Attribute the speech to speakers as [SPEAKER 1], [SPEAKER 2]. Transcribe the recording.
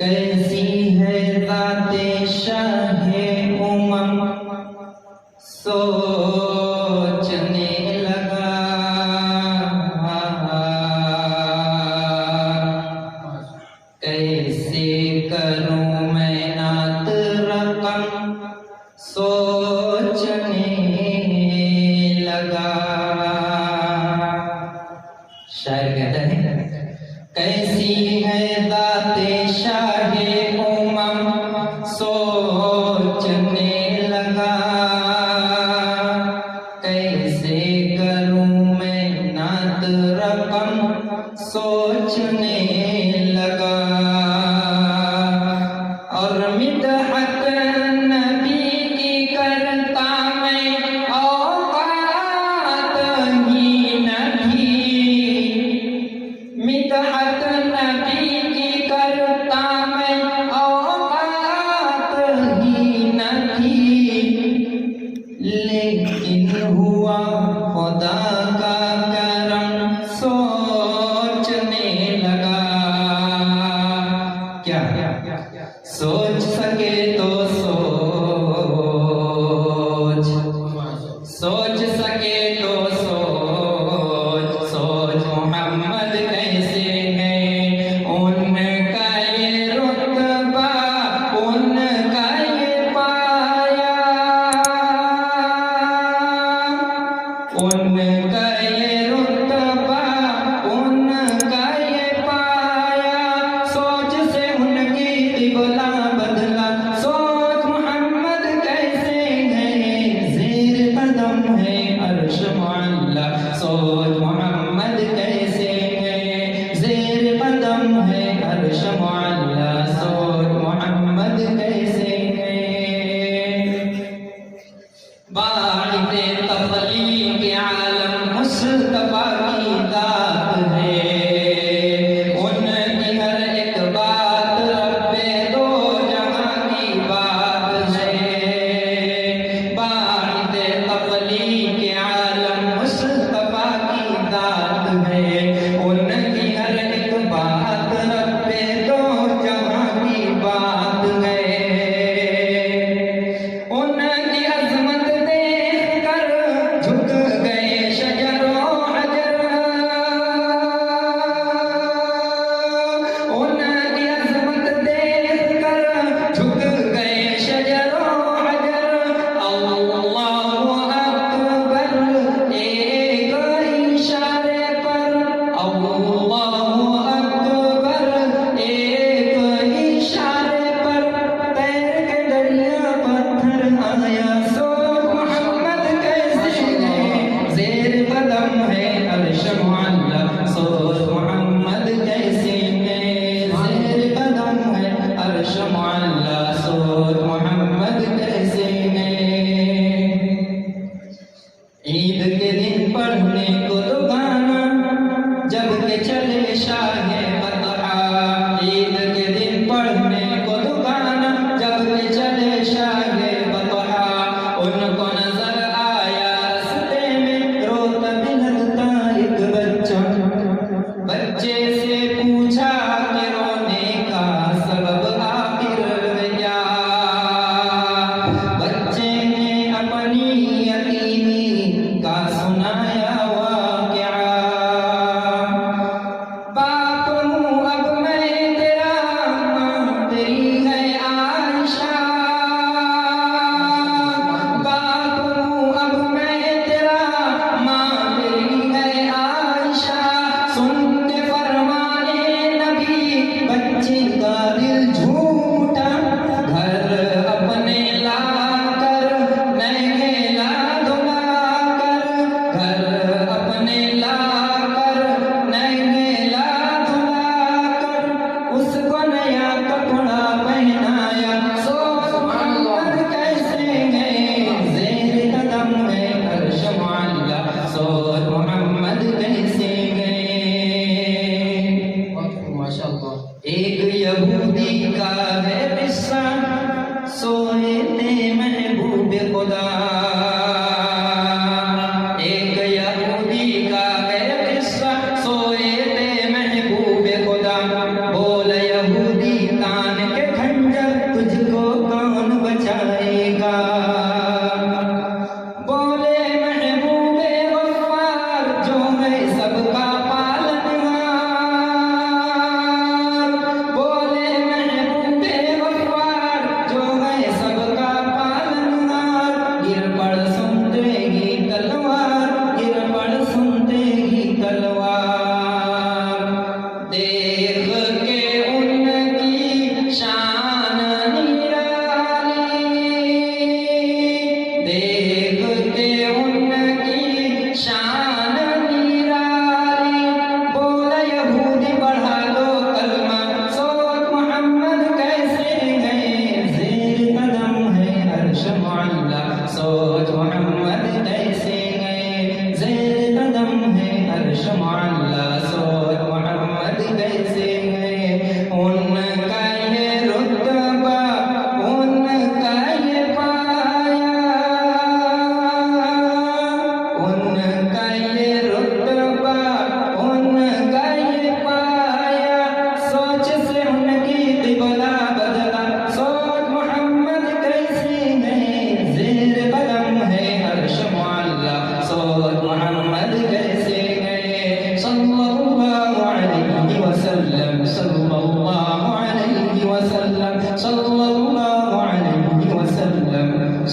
[SPEAKER 1] कैसी है ज़ाते शाहे उमम सोचने लगा, कैसे करूं मैं नात रकम सोचने लगा। शायर कहते हैं कैसी है ज़ाते शाहे उमम सोचने लगा, कैसे करूं मैं नात रकम सोचने लगा। और मिदहत नबी की करता मैं औकात ही नहीं, मिदहत नबी की करता मैं औकात ही नहीं, लेकिन हुआ खुदा का करम सोचने लगा।